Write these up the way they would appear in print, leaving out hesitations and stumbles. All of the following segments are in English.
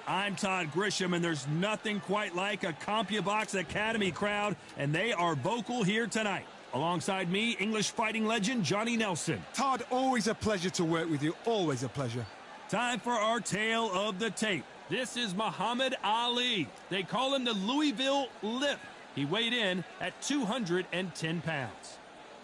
I'm Todd Grisham, and there's nothing quite like a CompuBox Academy crowd, and they are vocal here tonight. Alongside me, English fighting legend Johnny Nelson. Todd, always a pleasure to work with you. Always a pleasure. Time for our tale of the tape. This is Muhammad Ali. They call him the Louisville Lip. He weighed in at 210 pounds.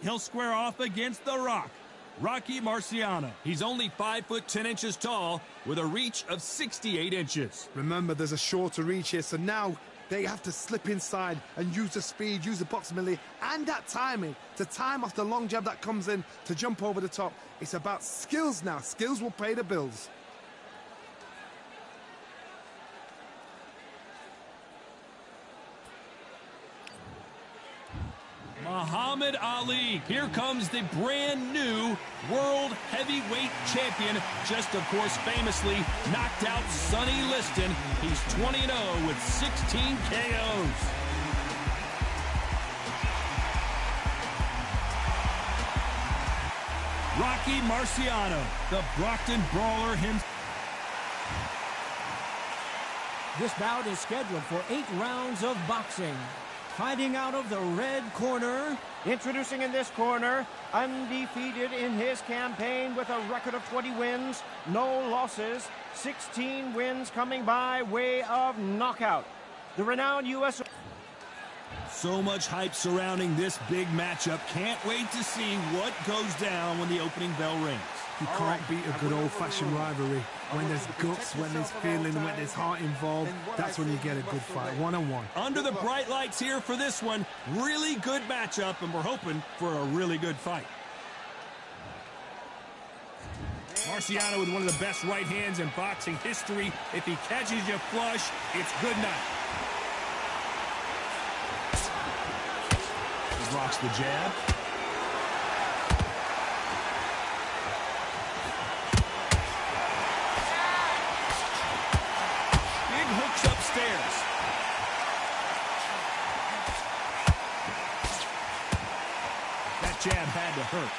He'll square off against The Rock, Rocky Marciano. He's only 5 foot 10 inches tall with a reach of 68 inches. Remember, there's a shorter reach here, so now they have to slip inside and use the speed, use the proximity, and that timing to time off the long jab that comes in to jump over the top. It's about skills now. Skills will pay the bills. Muhammad Ali, here comes the brand new world heavyweight champion, just of course famously knocked out Sonny Liston. He's 20-0 with 16 KOs. Rocky Marciano, the Brockton brawler himself. This bout is scheduled for 8 rounds of boxing. Fighting out of the red corner. Introducing in this corner, undefeated in his campaign with a record of 20 wins, no losses, 16 wins coming by way of knockout. The renowned U.S. So much hype surrounding this big matchup. Can't wait to see what goes down when the opening bell rings. You can't beat a good old-fashioned rivalry. When there's guts, when there's feeling, when there's heart involved, that's when you get a good fight, one-on-one. Under the bright lights here for this one, really good matchup, and we're hoping for a really good fight. Marciano with one of the best right hands in boxing history. If he catches you flush, it's good night. He blocks the jab. Upstairs. That jab had to hurt.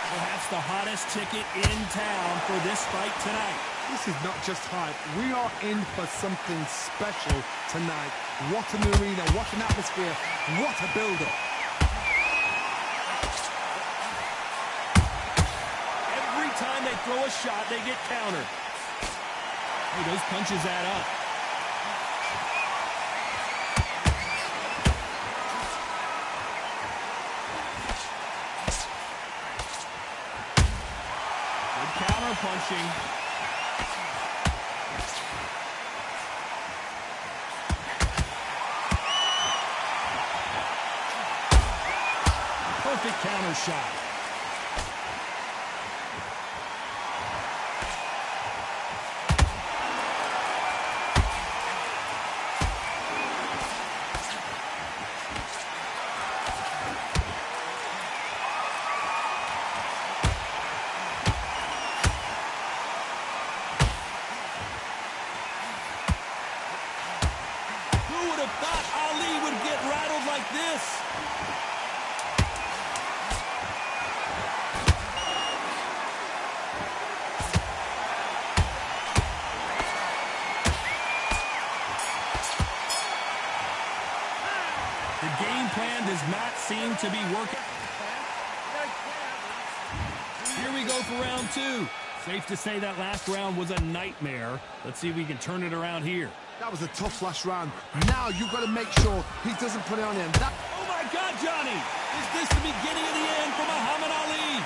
Perhaps the hottest ticket in town for this fight tonight. This is not just hype. We are in for something special tonight. What an arena, what an atmosphere, what a build-up. Time they throw a shot, they get countered. Hey, those punches add up. Good counter punching. Perfect counter shot. The game plan does not seem to be working. Here we go for round 2. Safe to say that last round was a nightmare. Let's see if we can turn it around here. That was a tough last round. Now you've got to make sure he doesn't put it on him. Oh my God, Johnny! Is this the beginning of the end for Muhammad Ali?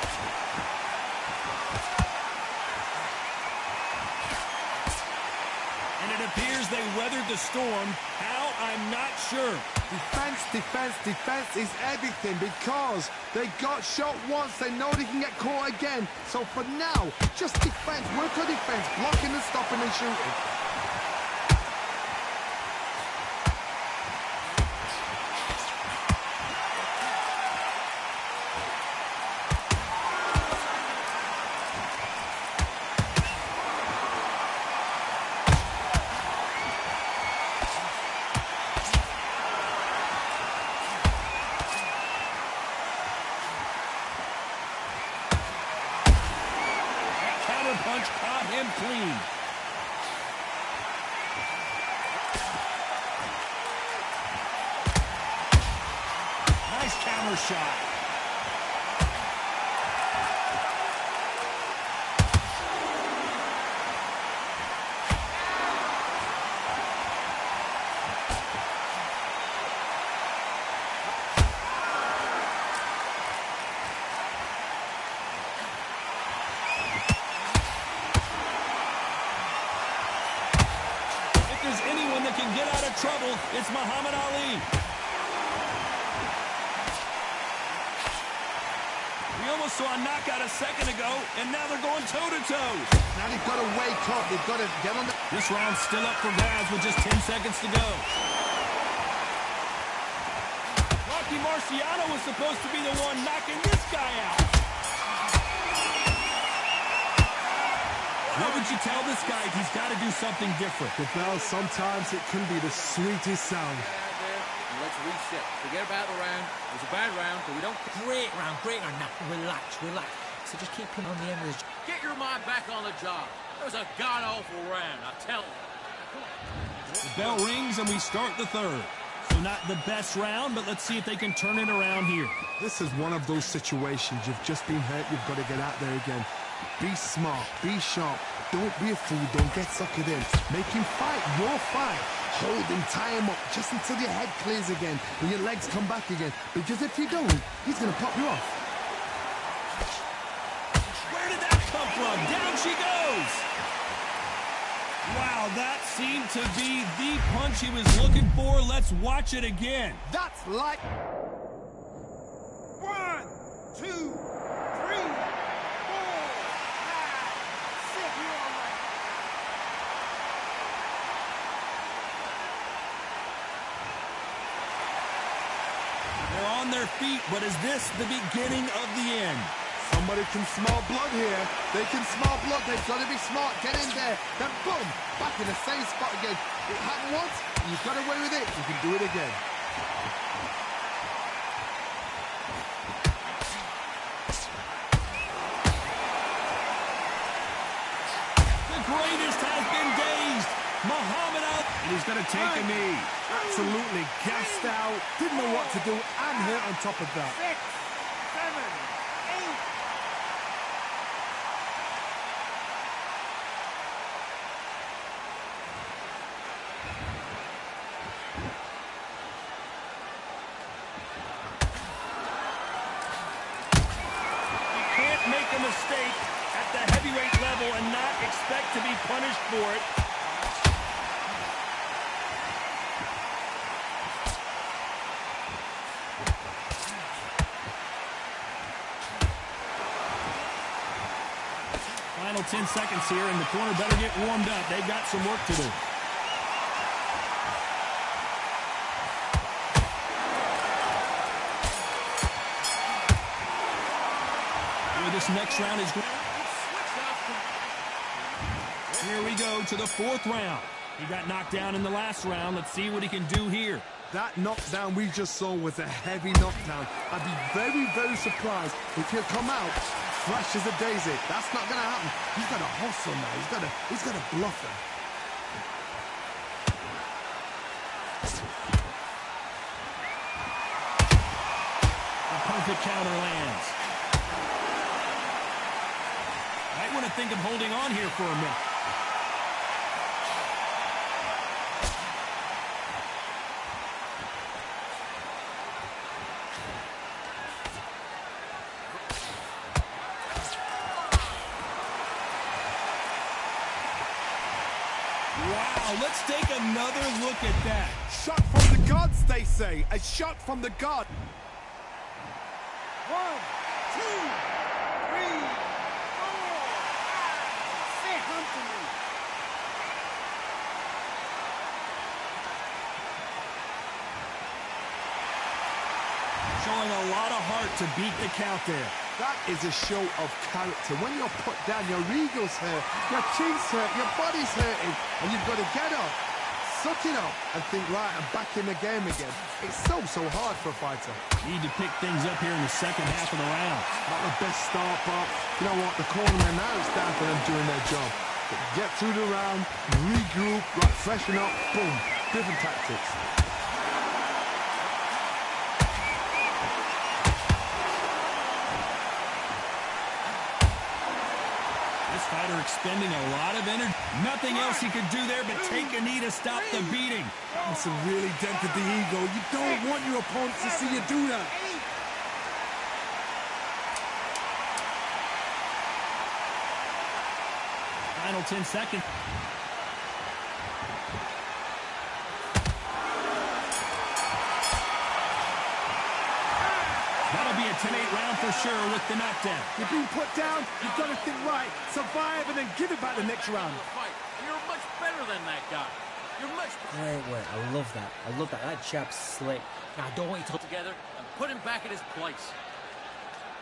And it appears they weathered the storm. How? I'm not sure. Defense, defense, defense is everything because they got shot once. They know they can get caught again. So for now, just defense. Work on defense. Blocking and stopping and shooting. clean. Nice counter shot. Anyone that can get out of trouble, it's Muhammad Ali. We almost saw a knockout a second ago, and now they're going toe-to-toe. Now they've got to wake up. They've got to get on the... This round's still up for grabs with just 10 seconds to go. Rocky Marciano was supposed to be the one knocking this guy out. What would you tell this guy? He's got to do something different. The bell, sometimes it can be the sweetest sound. Let's reset. Forget about the round. It was a bad round, but we don't... Great round, great round. Now, relax, relax. So just keep him on the end of the... Get your mind back on the job. It was a god-awful round, I tell you. The bell rings and we start the third. So not the best round, but let's see if they can turn it around here. This is one of those situations. You've just been hurt. You've got to get out there again. Be smart. Be sharp. Don't be a fool. Don't get suckered in. Make him fight your fight. Hold him, tie him up just until your head clears again and your legs come back again. Because if you don't, he's going to pop you off. Where did that come from? Down she goes. Wow, that seemed to be the punch he was looking for. Let's watch it again. That's like... 1, 2, 3, 4, 5, 6. They're on their feet, but is this the beginning of the end? Somebody can smell blood here. They can smell blood. They've got to be smart. Get in there. Then boom, back in the same spot again. It happened once. You got away with it. You can do it again. The greatest has been dazed. Muhammad Ali. He's going to take a knee. Absolutely gassed out. Didn't know what to do and hurt on top of that. 6, 7, 8. You can't make a mistake at the heavyweight level and not expect to be punished for it. Final 10 seconds here, and the corner better get warmed up. They've got some work to do. This next round is going. Here we go to the fourth round. He got knocked down in the last round. Let's see what he can do here. That knockdown we just saw was a heavy knockdown. I'd be very, very surprised if he'll come out fresh as a daisy. That's not going to happen. He's got to hustle now. He's got to bluff him. A perfect counter lands. Might want to think of holding on here for a minute. Wow, let's take another look at that. Shot from the gods, they say. A shot from the god. 1, 2, 3, 4, 5. Say hunt to me. Showing a lot of heart to beat the count there. That is a show of character. When you're put down, your ego's hurt, your chin's hurt, your body's hurting, and you've got to get up, suck it up, and think, right, I'm back in the game again. It's so hard for a fighter. Need to pick things up here in the second half of the round. Not the best start, but you know what? The cornermen now, it's down for them doing their job. perfect. Get through the round, regroup, right, freshen up, boom. Different tactics. This fighter expending a lot of energy. Nothing else he could do there but take a knee to stop the beating. That's really dented the ego. You don't want your opponent to see you do that. Final 10 seconds. That'll be a 10-8 round for sure with the knockdown. You're being put down, you've got to think right, survive, and then give it back the next round. You're much better than that guy. You're much better. Wait, I love that. I love that. That jab's slick. Now, I don't want you to Together and put him back in his place.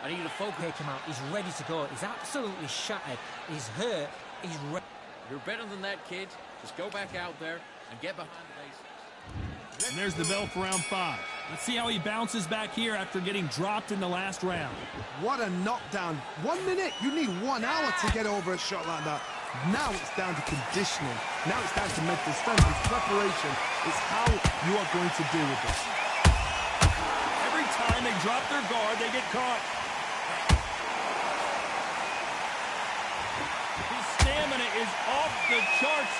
I need you to focus. take him out. He's ready to go. He's absolutely shattered. He's hurt. He's ready. You're better than that, kid. Just go back out there and get behind the basics. And there's the bell for round 5. Let's see how he bounces back here after getting dropped in the last round. What a knockdown. 1 minute, you need 1 hour to get over a shot like that. Now it's down to conditioning. Now it's down to mental strength. It's preparation. It's how you are going to deal with this. Every time they drop their guard, they get caught. His stamina is off the charts.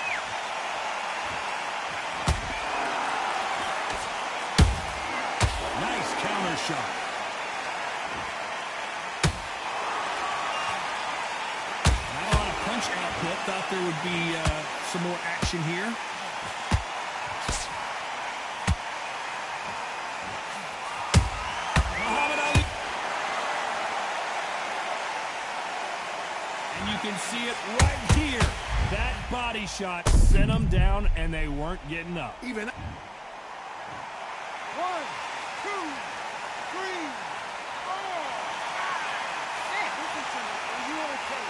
Nice counter shot. Not a lot of punch output. Thought there would be some more action here. Muhammad Ali. And you can see it right here. That body shot sent them down, and they weren't getting up. Even 1, 2, 3, 4. Dickinson, are you okay?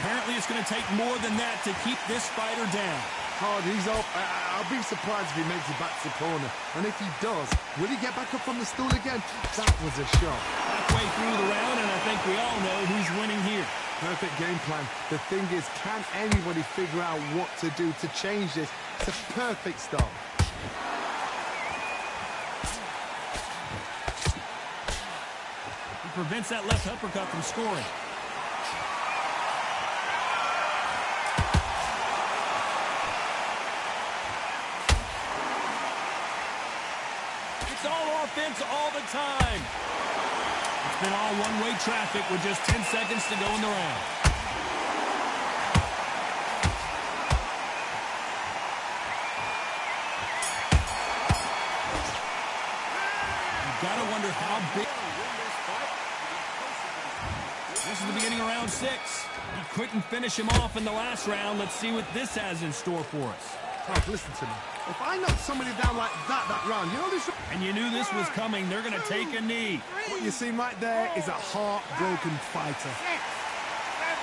Apparently, it's going to take more than that to keep this fighter down. Hard, he's up. I'll be surprised if he makes it back to the corner. And if he does, will he get back up from the stool again? That was a shot. Halfway through the round, and I think we all know who's winning here. Perfect game plan. The thing is, can anybody figure out what to do to change this? It's a perfect start. He prevents that left uppercut from scoring. It's all offense all the time. It's been all one-way traffic with just 10 seconds to go in the round. You've got to wonder how big... This is the beginning of round 6. He couldn't finish him off in the last round. Let's see what this has in store for us. Tough, listen to me. If I knock somebody down like that round, you know this... And you knew this was coming. They're going to take a knee. What you see right there is a heartbroken fighter. 6, 7,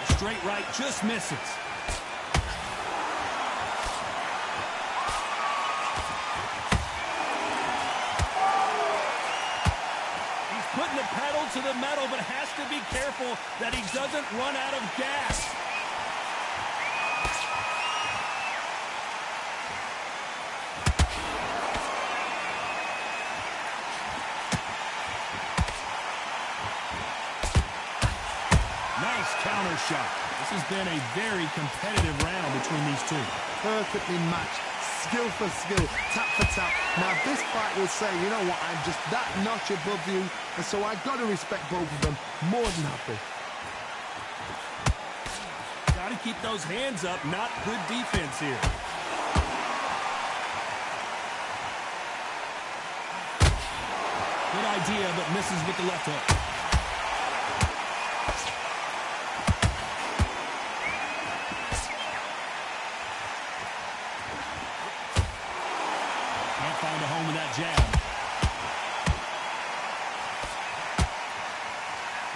8. A straight right just misses. Putting the pedal to the metal, but has to be careful that he doesn't run out of gas. Nice counter shot. This has been a very competitive round between these two. Perfectly matched. Skill for skill, tap for tap. Now this fight will say, you know what, I'm just that notch above you, and so I've got to respect both of them more than happy. Got to keep those hands up, not good defense here. Good idea, but misses with the left hook. Find a home with that jab.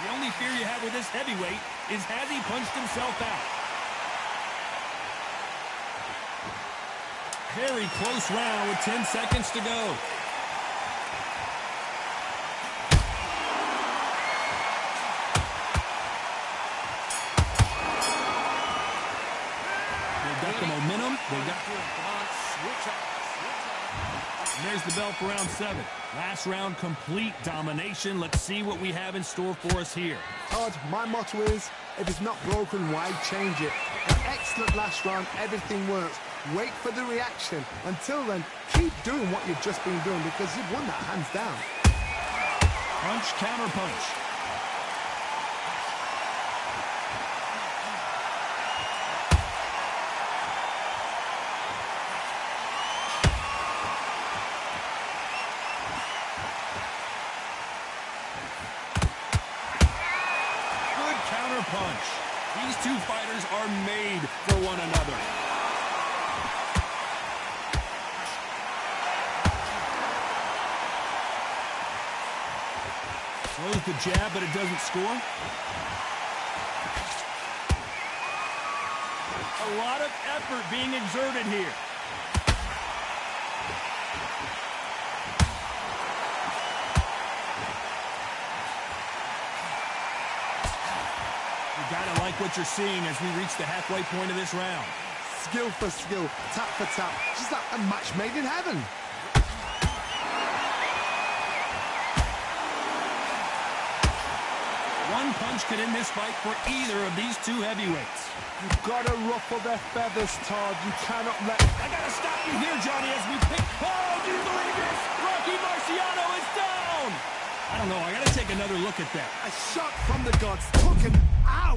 The only only fear you have with this heavyweight is, has he punched himself out? Very close round with 10 seconds to go. Got the momentum. They got and there's the bell for round 7. Last round, complete domination. Let's see what we have in store for us here. Todd, my motto is, if it's not broken, why change it? An excellent last round. Everything works. Wait for the reaction. Until then, keep doing what you've just been doing because you've won that hands down. Punch, counter punch. Punch. These two fighters are made for one another. Throws the jab, but it doesn't score. A lot of effort being exerted here. Gotta like what you're seeing as we reach the halfway point of this round. Skill for skill, tap for tap, just like a match made in heaven. One punch could end this fight for either of these two heavyweights. You've got to ruffle their feathers, Todd. You cannot let... I gotta stop you here, Johnny, as we pick... Oh, do you believe this? Rocky Marciano is down! I don't know, I gotta take another look at that. A shot from the gods took him out.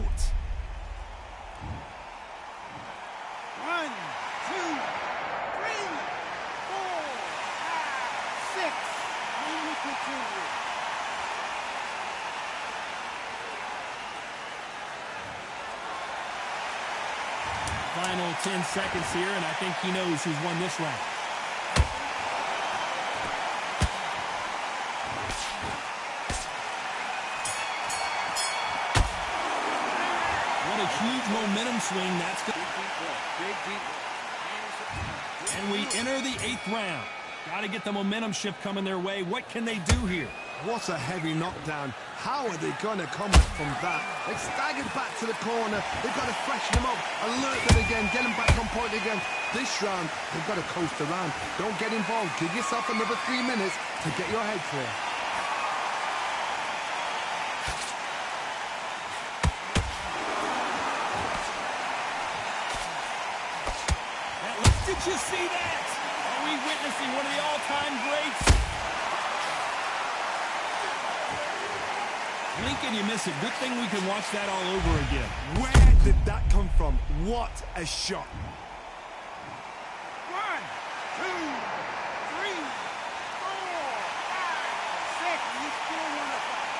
1, 2, 3, 4, 5, 6. And we continue. Final 10 seconds here, and I think he knows who's won this round. What a huge momentum swing that's going. And we enter the 8th round. Got to get the momentum shift coming their way. What can they do here? What a heavy knockdown. How are they going to come back from that? They've staggered back to the corner. They've got to freshen them up, alert them again, get them back on point again. This round, they've got to coast around. Don't get involved. Give yourself another 3 minutes to get your head clear. Did you see that? Are we witnessing one of the all-time greats? Blink and you miss it. Good thing we can watch that all over again. Where did that come from? What a shot. 1, 2, 3, 4, 5, 6. You still want to fight.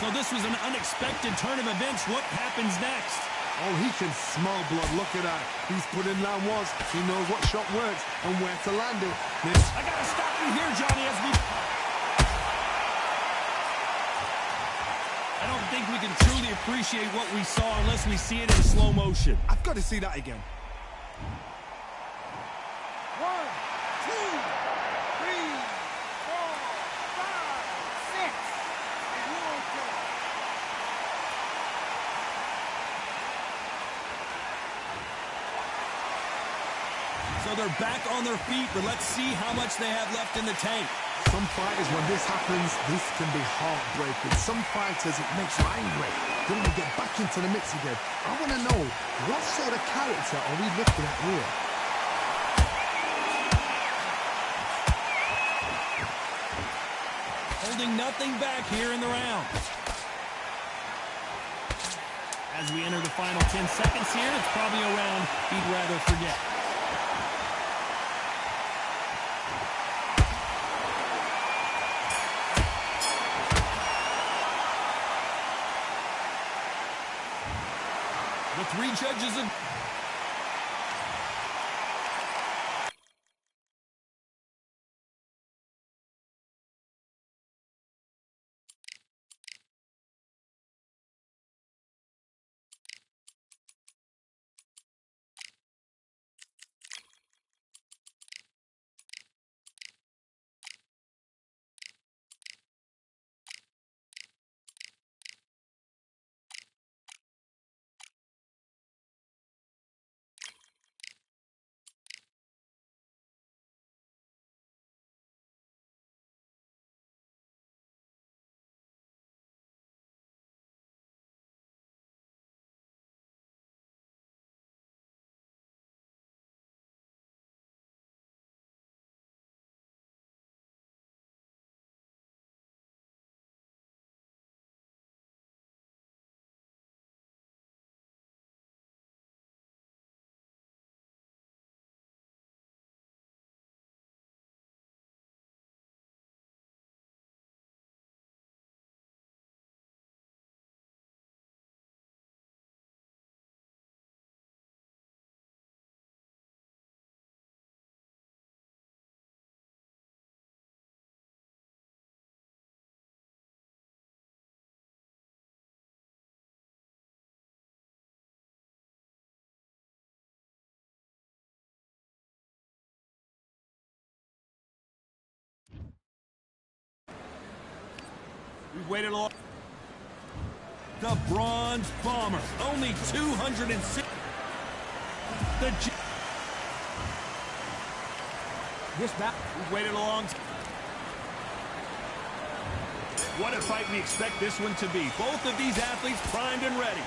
So this was an unexpected turn of events. What happens next? Oh, he can smell blood. Look at that. He's put in round ones. He knows what shot works and where to land it. I gotta stop you here, Johnny, as we... I don't think we can truly appreciate what we saw unless we see it in slow motion. I've got to see that again. 1, 2, 3, 4, 5, 6. And you're okay. So they're back on their feet, but let's see how much they have left in the tank. Some fighters, when this happens, this can be heartbreaking. Some fighters, it makes you angry. They want to get back into the mix again. I want to know, what sort of character are we looking at here? Holding nothing back here in the round. As we enter the final 10 seconds here, it's probably a round he'd rather forget. The 3 judges of waited long. The Bronze Bomber, only 206. This bout. We've waited a long time. What a fight we expect this one to be. Both of these athletes primed and ready.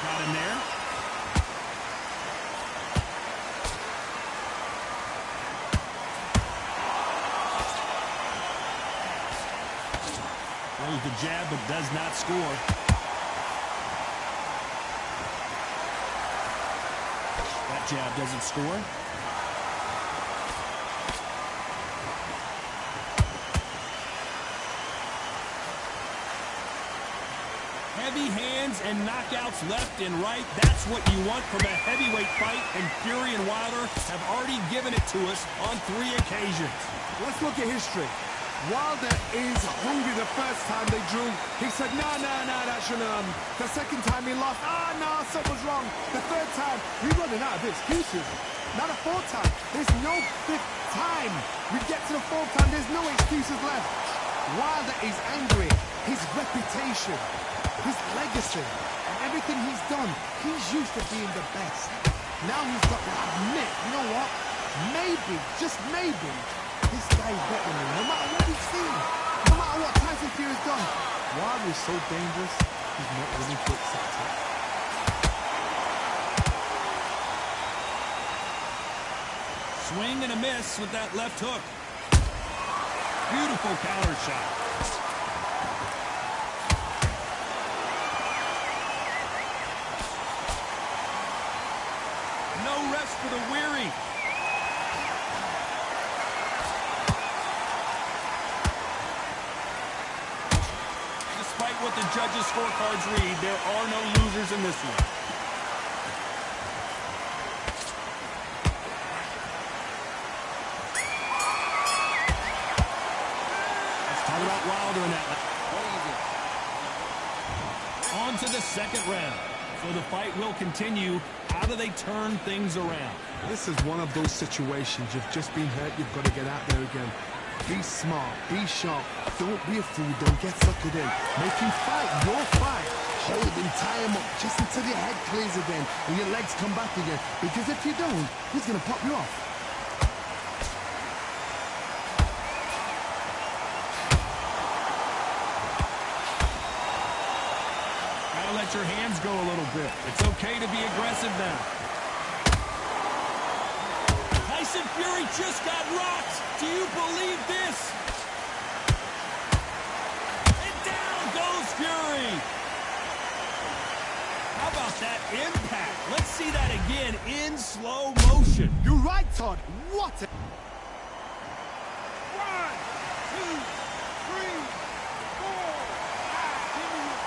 Got him there. Throws the jab but does not score. That jab doesn't score. Heavy hands and knockouts left and right. That's what you want from a heavyweight fight, and Fury and Wilder have already given it to us on 3 occasions. Let's look at history. Wilder is hungry the first time they drew. He said, no, that shouldn't have. The second time he lost, no, something was wrong. The third time, we're running out of excuses. Now the fourth time, there's no fifth time. We get to the fourth time, there's no excuses left. Wilder is angry. His reputation, his legacy, and everything he's done, he's used to being the best. Now he's got to admit, you know what? Maybe, just maybe, this guy's better than me. No matter what we've seen, no matter what Tyson Fury's done, Wilder is so dangerous, he's not willing to accept it. Swing and a miss with that left hook. Beautiful counter shot. No rest for the weary. Despite what the judges' scorecards read, there are no losers in this one. Let's talk about Wilder in that. On to the second round. So the fight will continue. How do they turn things around? This is one of those situations. You've just been hurt, you've got to get out there again. Be smart, be sharp. Don't be a fool, don't get suckered in. Make him fight your fight. Hold him, tie him up, just until your head clears again and your legs come back again. Because if you don't, he's going to pop you off. Gotta let your hands go a little bit. It's okay to be aggressive now. Tyson Fury just got rocked. Do you believe this? And down goes Fury. How about that impact? Let's see that again in slow motion. You're right, Todd. What a... 1, 2, 3, 4, 5.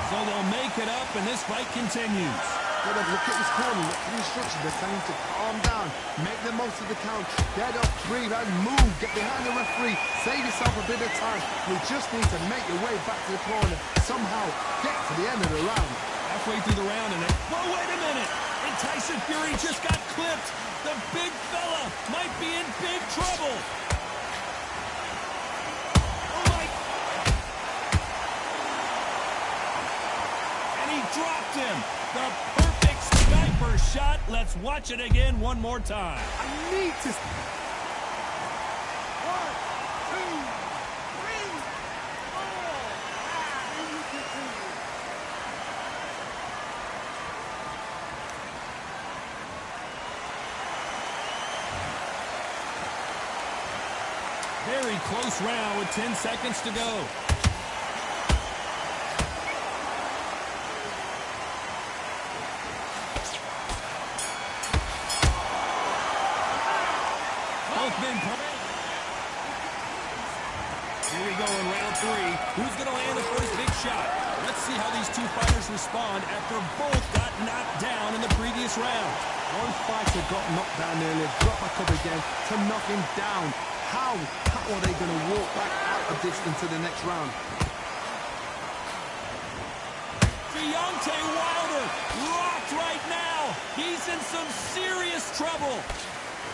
So they'll make it up, and this fight continues. Look at his corner. Look at the instructions. They're telling him to calm down. Make the most of the count. Get up, breathe, and move. Get behind the referee. Save yourself a bit of time. You just need to make your way back to the corner. Somehow get to the end of the round. Halfway through the round, and then... Whoa, wait a minute! And Tyson Fury just got clipped. The big fella might be in big trouble. Oh, my... And he dropped him. The perfect sniper shot. Let's watch it again one more time. I need to... 1, 2, 3, 4, 5. Very close round with 10 seconds to go. Here we go in round 3. Who's going to land the first big shot? Let's see how these two fighters respond after both got knocked down in the previous round. One fighter got knocked down earlier, got back up again to knock him down. How are they going to walk back out of this into the next round? Deontay Wilder in some serious trouble.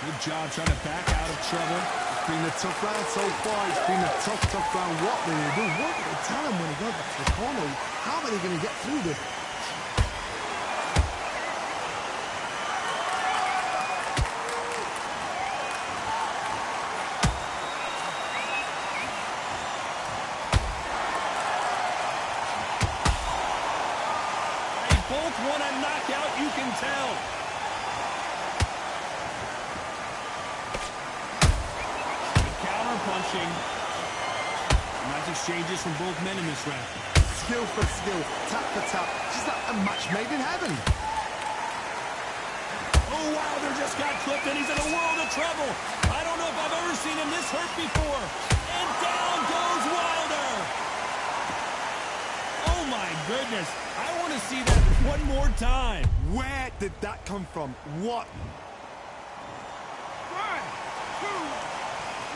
Good job trying to back out of trouble. It's been a tough round so far. It's been a tough round. What will they do? What will they tell him when he goes back to the corner? How are they going to get through this? They both want a knockout, you can tell. Punching. Nice exchanges from both men in this round. Skill for skill, tap for tap. Just like a match made in heaven. Oh, Wilder just got clipped and he's in a world of trouble. I don't know if I've ever seen him this hurt before. And down goes Wilder. Oh, my goodness. I want to see that one more time. Where did that come from? What? 1, 2,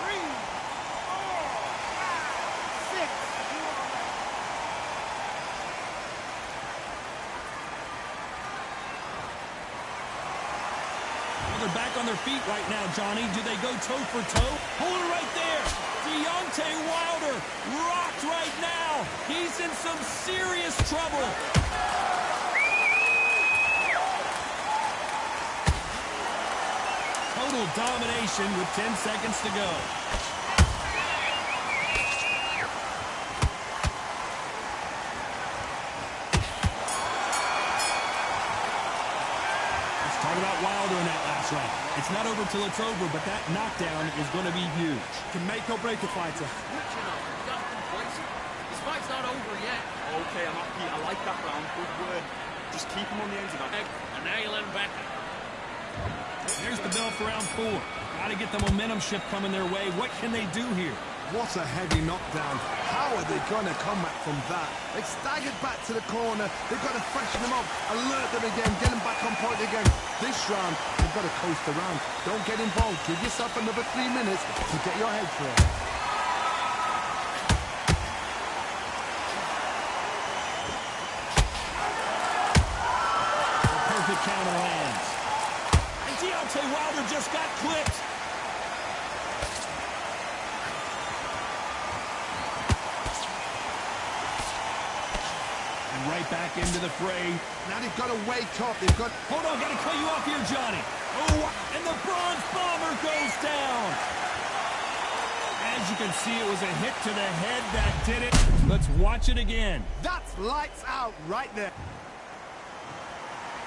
3, 4, 5, 6. Well, they're back on their feet right now, Johnny. Do they go toe for toe? Hold it right there. Deontay Wilder rocked right now. He's in some serious trouble. Total domination with 10 seconds to go. Let's talk about Wilder in that last round. It's not over till it's over, but that knockdown is going to be huge. Can make or break a fighter. Switching up. You got complacent. This fight's not over yet. Okay, I'm happy. I like that round. Good word. Just keep him on the ends of that. A nail and back. There's the bell for round 4. Got to get the momentum shift coming their way. What can they do here? What a heavy knockdown. How are they going to come back from that? They staggered back to the corner. They've got to freshen them up, alert them again, get them back on point again. This round, they've got to coast around. Don't get involved. Give yourself another 3 minutes to get your head through. Perfect counter lands. And Deontay Wilder just got clipped. And right back into the fray. Now they've got to wake up. They've got... Hold on, gotta cut you off here, Johnny. Oh, and the bronze bomber goes down. As you can see, it was a hit to the head that did it. Let's watch it again. That's lights out right there.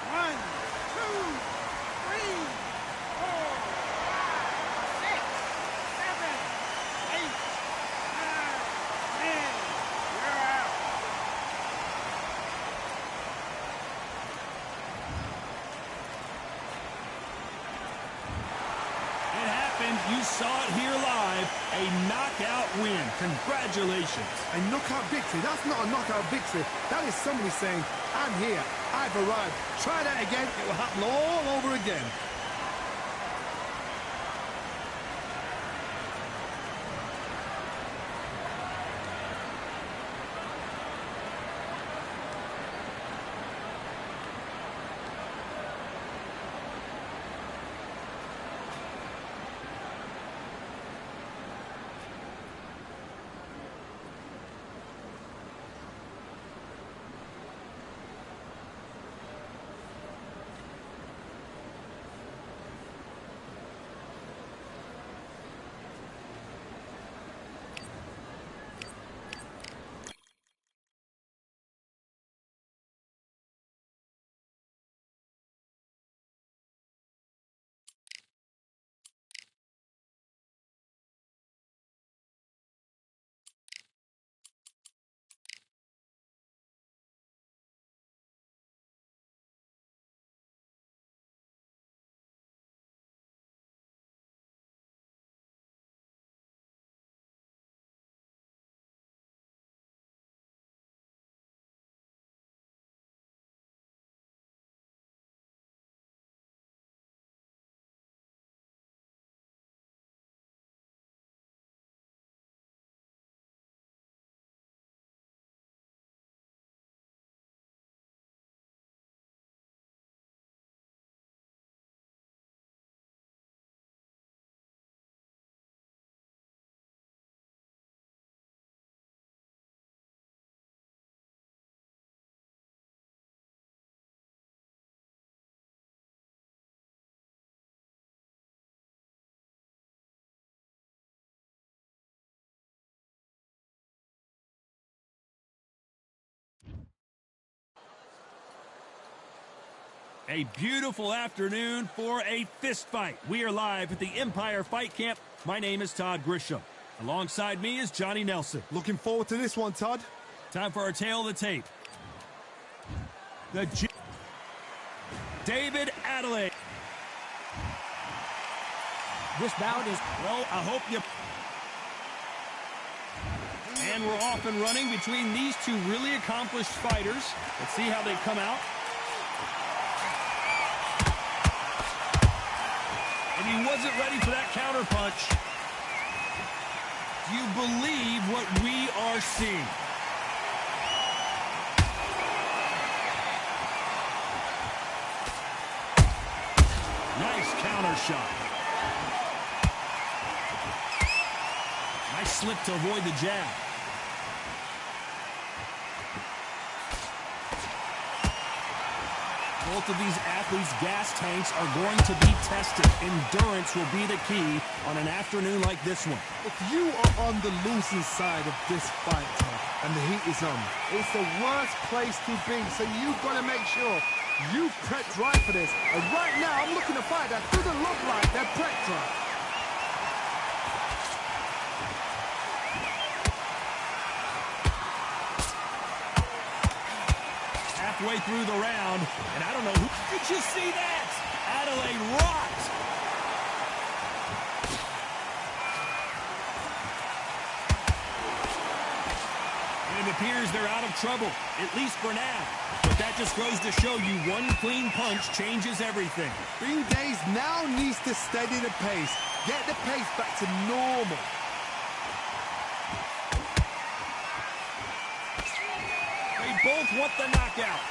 1, 2, 3, 4, 5, 6, 7, 8, 9, 10. You're out. It happened. You saw it here live. A knockout win. Congratulations. A knockout victory. That's not a knockout victory. That is somebody saying, I'm here. I've arrived. Try that again. It will happen all over again. A beautiful afternoon for a fist fight. We are live at the Empire Fight Camp. My name is Todd Grisham. Alongside me is Johnny Nelson. Looking forward to this one, Todd. Time for our tail of the tape. David Adelaide. This bout is... Well, I hope you... And we're off and running between these two really accomplished fighters. Let's see how they come out. And he wasn't ready for that counter punch. Do you believe what we are seeing? Nice counter shot. Nice slip to avoid the jab. Both of these athletes' gas tanks are going to be tested. Endurance will be the key on an afternoon like this one. If you are on the losing side of this fight, Todd, and the heat is on, it's the worst place to be. So you've got to make sure you prepped right for this. And right now, I'm looking to fight that doesn't look like they're prepped right. Halfway through the round, and I don't know who... Did you see that? Adelaide rocked. And it appears they're out of trouble, at least for now. But that just goes to show you one clean punch changes everything. Green Days now needs to steady the pace. Get the pace back to normal. They both want the knockout.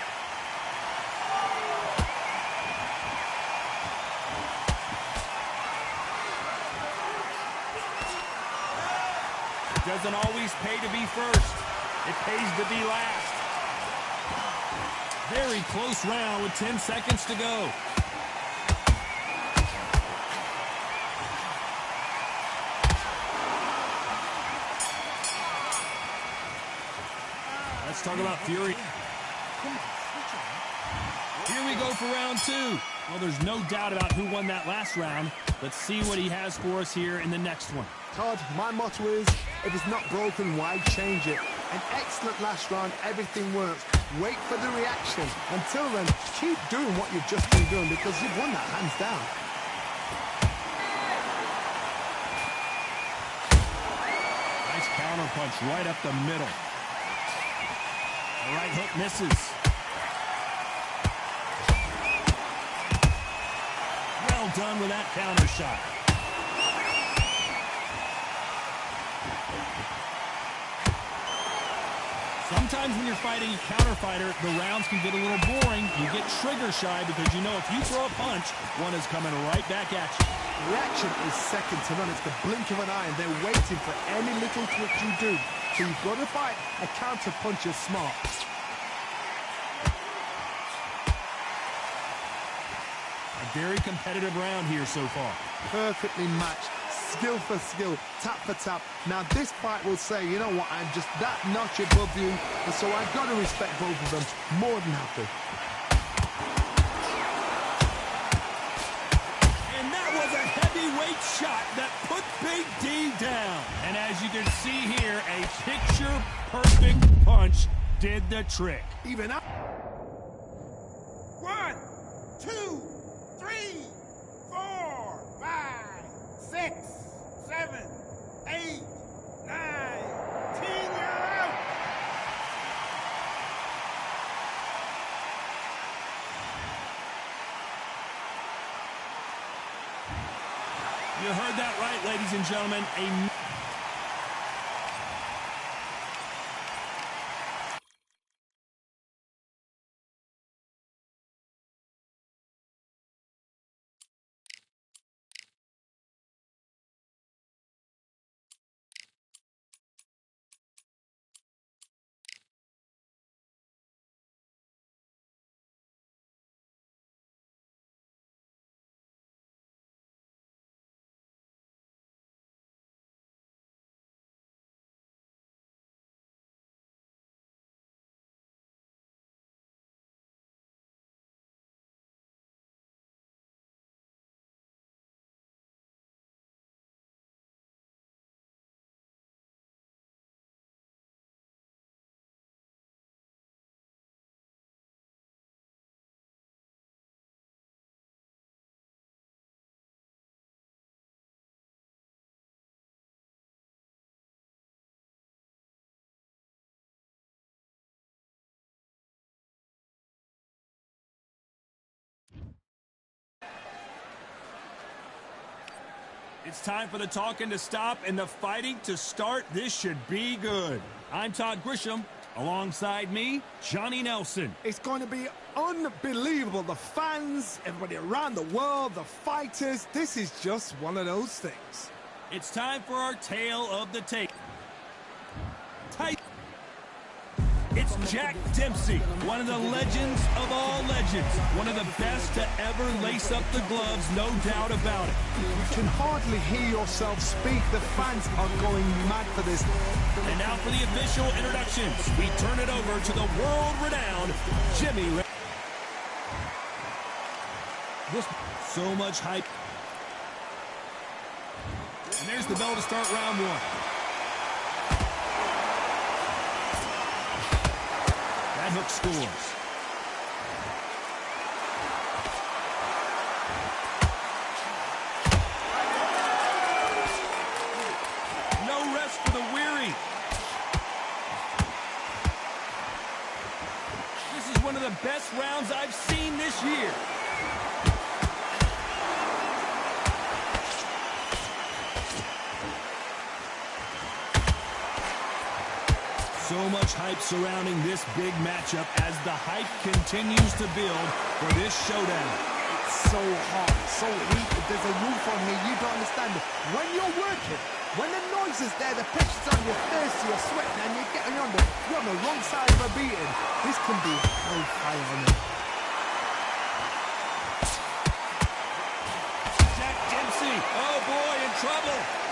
It doesn't always pay to be first. It pays to be last. Very close round with 10 seconds to go. Let's talk about Fury. Here we go for round two. Well, there's no doubt about who won that last round. Let's see what he has for us here in the next one. Todd, my motto is, if it's not broken, why change it? An excellent last round, everything works. Wait for the reaction. Until then, keep doing what you've just been doing because you've won that hands down. Nice counter punch right up the middle. The right hook misses. Well done with that counter shot. Sometimes when you're fighting a counter fighter, the rounds can get a little boring. You get trigger shy because you know if you throw a punch, one is coming right back at you. Reaction is second to none. It's the blink of an eye, and they're waiting for any little twitch you do. So you've got to fight a counter puncher smart. A very competitive round here so far. Perfectly matched. Skill for skill, tap for tap. Now this fight will say, you know what, I'm just that notch above you, and so I've got to respect both of them more than happy. And that was a heavyweight shot that put Big D down. And as you can see here, a picture-perfect punch did the trick. Even up. 1, 2, 3, 4, 5, 6, 7, 8, 9, 10, you're out! You heard that right, ladies and gentlemen. A It's time for the talking to stop and the fighting to start. This should be good. I'm Todd Grisham. Alongside me, Johnny Nelson. It's going to be unbelievable. The fans, everybody around the world, the fighters. This is just one of those things. It's time for our tale of the tape. It's Jack Dempsey, one of the legends of all legends. One of the best to ever lace up the gloves, no doubt about it. You can hardly hear yourself speak. The fans are going mad for this. And now for the official introductions. We turn it over to the world-renowned Jimmy. So much hype. And there's the bell to start round one. That hook scores. No rest for the weary. This is one of the best rounds I've seen this year. So much hype surrounding this big matchup as the hype continues to build for this showdown. It's so hot, so heated. There's a roof on here. You don't understand it. When you're working, when the noise is there, the pressure's on your face, you're sweating, and you're getting under. You're on the wrong side of a beating. This can be hellfire on it. Jack Dempsey, oh boy, in trouble.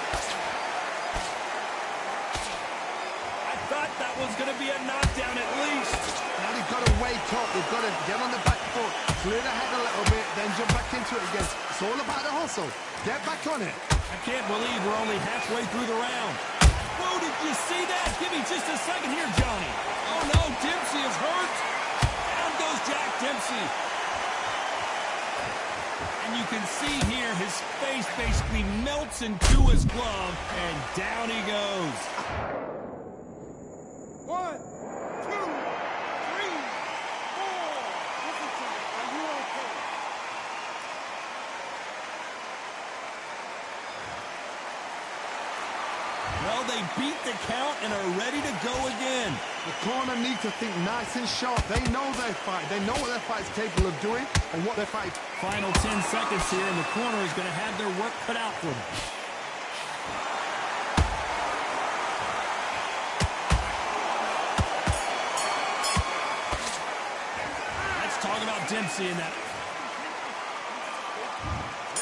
That was going to be a knockdown at least. Now they've got to wake up. They've got to get on the back foot, clear the head a little bit, then jump back into it again. It's all about the hustle. Get back on it. I can't believe we're only halfway through the round. Whoa, did you see that? Give me just a second here, Johnny. Oh, no, Dempsey is hurt. Down goes Jack Dempsey. And you can see here his face basically melts into his glove, and down he goes. 1, 2, 3, 4. Listen to me. Are you okay? Well, they beat the count and are ready to go again. The corner need to think nice and sharp. They know their fight. They know what their fight's capable of doing and what their fight. Final 10 seconds here, and the corner is going to have their work cut out for them. Talk about Dempsey in that.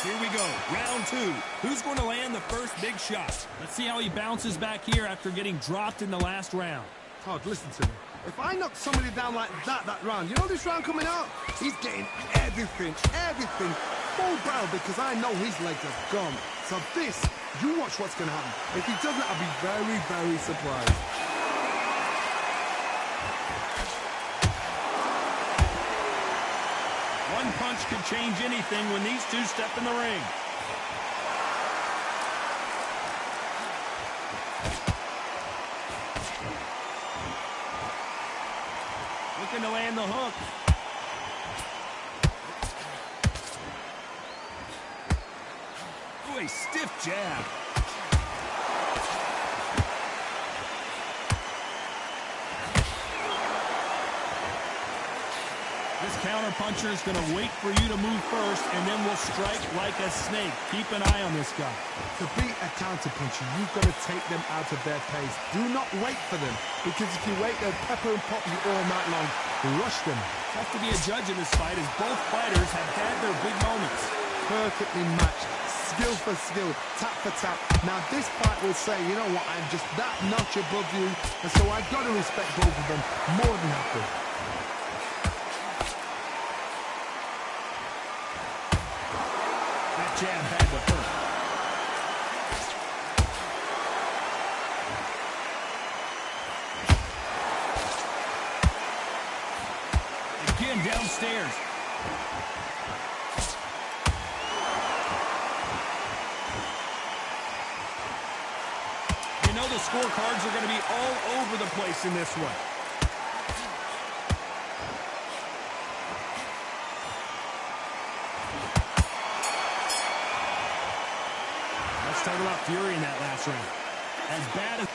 Here we go, round two. Who's going to land the first big shot? Let's see how he bounces back here after getting dropped in the last round. Todd, listen to me. If I knock somebody down like that round, you know this round coming out? He's getting everything full barrel because I know his legs are gone. So this, you watch what's going to happen. If he doesn't, I'll be very, very surprised. One punch could change anything when these two step in the ring. Looking to land the hook. Ooh, a stiff jab. This counter-puncher is going to wait for you to move first, and then will strike like a snake. Keep an eye on this guy. To beat a counter-puncher, you've got to take them out of their pace. Do not wait for them, because if you wait, they'll pepper and pop you all night long. Rush them. Tough to be a judge in this fight, as both fighters have had their big moments. Perfectly matched. Skill for skill, tap for tap. Now this fight will say, you know what, I'm just that notch above you, and so I've got to respect both of them more than happy. That jab had the hurt. Again downstairs. You know the scorecards are going to be all over the place in this one. Let's talk about fury in that last round. As bad as...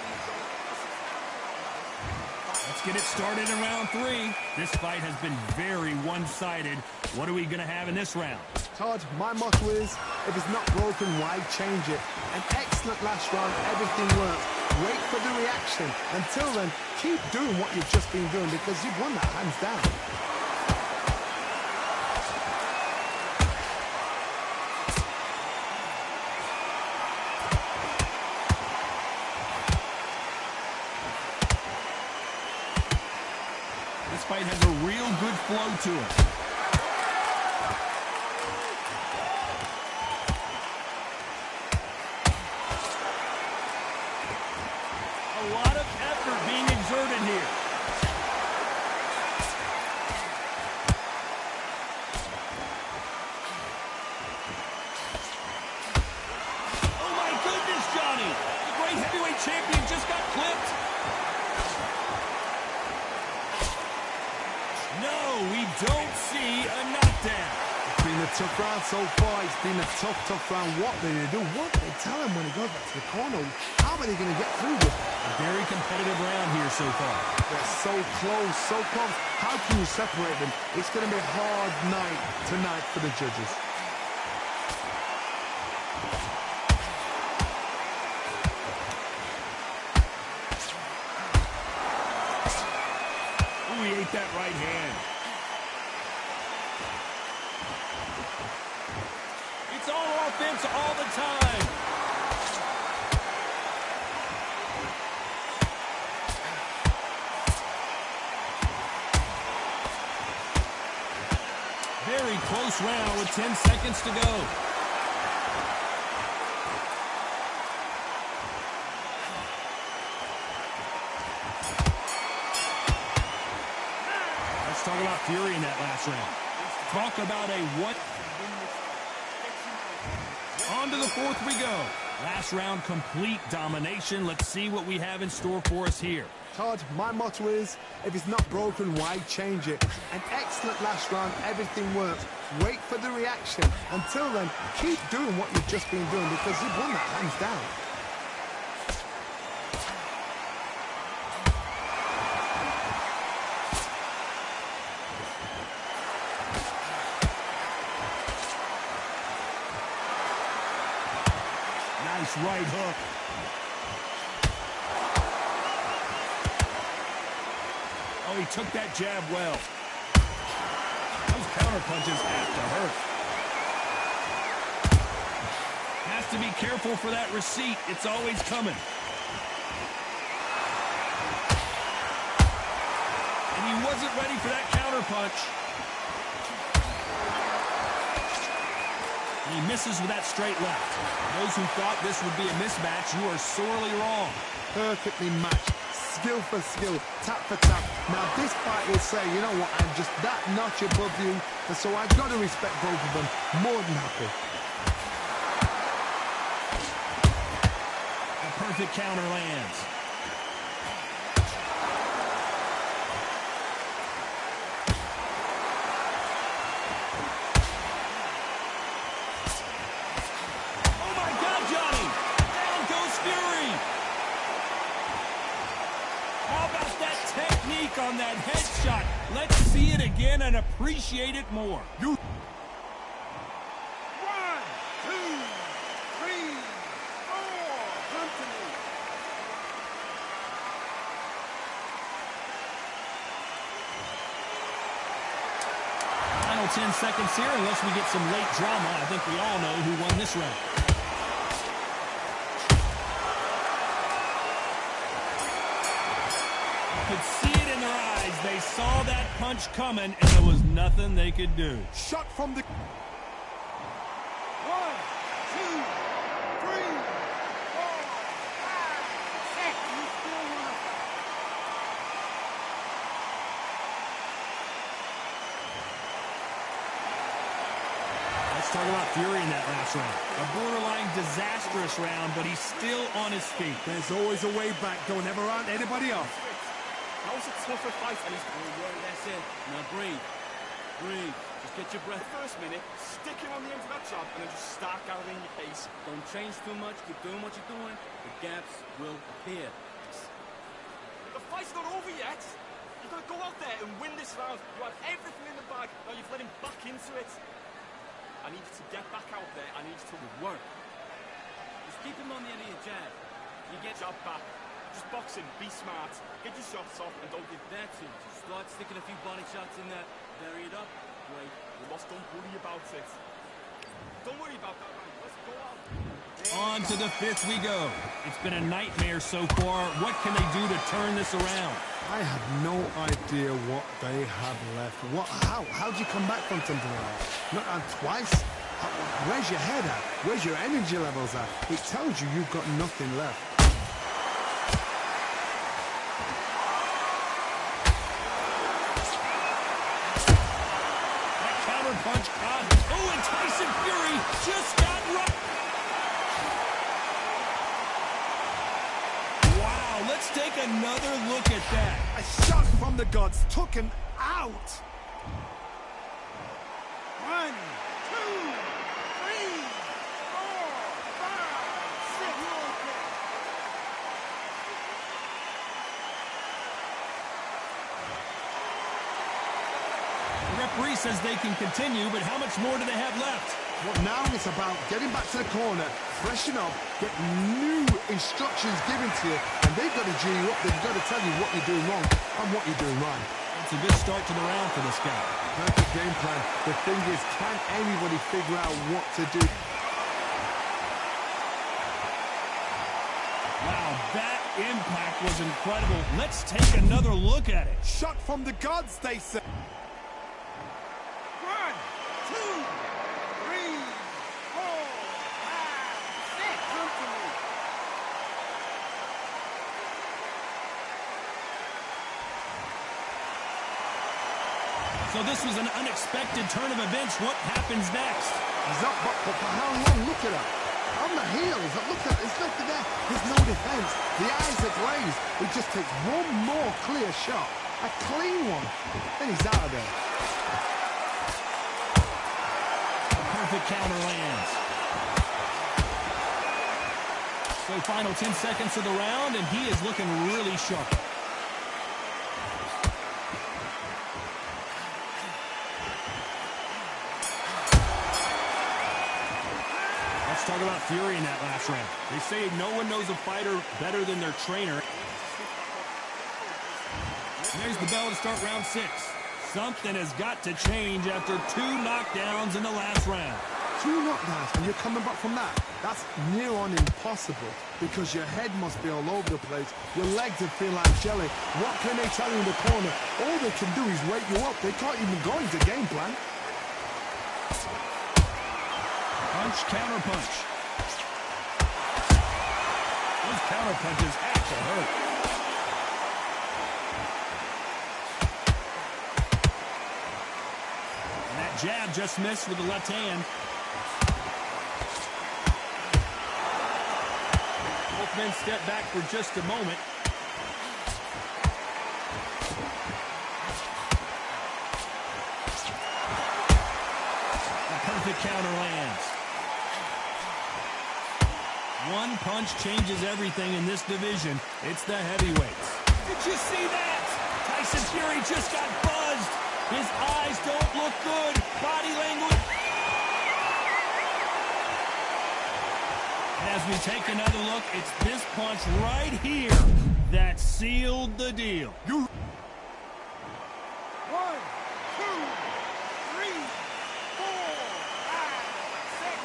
Let's get it started in round 3. This fight has been very one-sided. What are we going to have in this round? Todd, my motto is, if it's not broken, why change it? An excellent last round, everything works. Wait for the reaction. Until then, keep doing what you've just been doing because you've won that hands down. This fight has a real good flow to it. A lot of effort being exerted here. Oh my goodness, Johnny! The great heavyweight champion just got clipped. No, we don't see a knockdown. It's been a tough round so far. It's been a tough round. What do they do? What do they tell him when he goes back to the corner? How are they going to get through this? A very competitive round here so far. They're so close, so close. How can you separate them? It's going to be a hard night tonight for the judges. Ooh, he ate that right hand. It's all offense all the time. Very close round with 10 seconds to go. Let's talk about fury in that last round. Talk about a what? On to the 4th we go. Last round, complete domination. Let's see what we have in store for us here. Todd, my motto is, if it's not broken, why change it? An excellent last round, everything works. Wait for the reaction. Until then, keep doing what you've just been doing because you've won that hands down. Nice right hook. Oh, he took that jab well. Those counter punches have to hurt. Has to be careful for that receipt. It's always coming. And he wasn't ready for that counter punch. And he misses with that straight left. Those who thought this would be a mismatch, you are sorely wrong. Perfectly matched. Skill for skill, tap for tap. Now this fight will say, you know what, I'm just that notch above you, and so I've got to respect both of them. More than happy. A perfect counter lands. Oh my God, Johnny! Down goes Fury! How about that technique on that headshot? Let's see it again and appreciate it more. 1, 2, 3, 4. Come to me. Final 10 seconds here, unless we get some late drama. I think we all know who won this round. Could see it in their eyes. They saw that punch coming, and there was nothing they could do. Shot from the... 1, 2, 3, 4, 5, 6. You still want to Let's talk about Fury in that last round. A borderline disastrous round, but he's still on his feet. There's always a way back. Don't ever round anybody off. That was a tougher fight, and he's... That's it. Now breathe. Breathe. Just get your breath. First minute, stick him around the ends of that jab and then just start gathering your pace. Don't change too much. Keep doing what you're doing. The gaps will appear. The fight's not over yet. You've got to go out there and win this round. You had everything in the bag. Now you've let him back into it. I need you to get back out there. I need you to work. Just keep him on the end of your jab. You get jab back. Just boxing. Be smart. Get your shots off and don't give That's it. Just start sticking a few body shots in there. Bury it up. Great. You must don't worry about it. Don't worry about that, man. Let's go out. On to the fifth we go. It's been a nightmare so far. What can they do to turn this around? I have no idea what they have left. How do you come back from something like that? Not twice? Where's your head at? Where's your energy levels at? It tells you you've got nothing left. That counter punch caught. Oh, and Tyson Fury just got right. Wow, let's take another look at that. A shot from the gods took him out. 1, 2, 3, 4, 5, 6. The referee says they can continue, but how much more do they have left? Well, now it's about getting back to the corner, freshen up, get new instructions given to you, and they've got to G you up. They've got to tell you what you're doing wrong and what you're doing right. It's a good start to the round for this guy. Perfect game plan. The thing is, can anybody figure out what to do? Wow, that impact was incredible. Let's take another look at it. Shot from the gods, they say. 1, 2, 3, 4, 5, 6. Come to me. So this was an unexpected turn of events. What happens next? He's up, but for how long? Look at that. On the heels, look at there's nothing there. There's no defense. The eyes are glazed. It just takes one more clear shot. A clean one. Then he's out of there. Perfect counter lands. So final 10 seconds of the round, and he is looking really sharp. Let's talk about Fury in that last round. They say no one knows a fighter better than their trainer. And there's the bell to start round 6. Something has got to change after 2 knockdowns in the last round. 2 knockdowns, and you're coming back from that. That's near on impossible because your head must be all over the place. Your legs will feel like jelly. What can they tell you in the corner? All they can do is wake you up. They can't even go into game plan. Punch, counter punch. Those counter punches have to hurt. And that jab just missed with the left hand. Both men step back for just a moment. A perfect counter lands. One punch changes everything in this division. It's the heavyweights. Did you see that? Tyson Fury just got buzzed. His eyes don't look good. Body language. As we take another look, it's this punch right here that sealed the deal. 1, 2, 3, 4, 5, 6.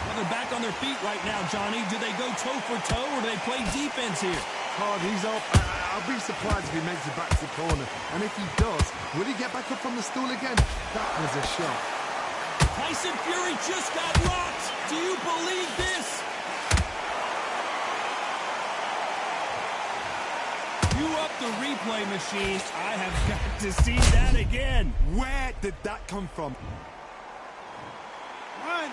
Well, they're back on their feet right now, Johnny. Do they go toe for toe or do they play defense here? Hard, he's up. I'll be surprised if he makes it back to the corner. And if he does, will he get back up from the stool again? That was a shot. Tyson Fury just got rocked. Do you believe this? You up the replay machine. I have got to see that again. Where did that come from? 1,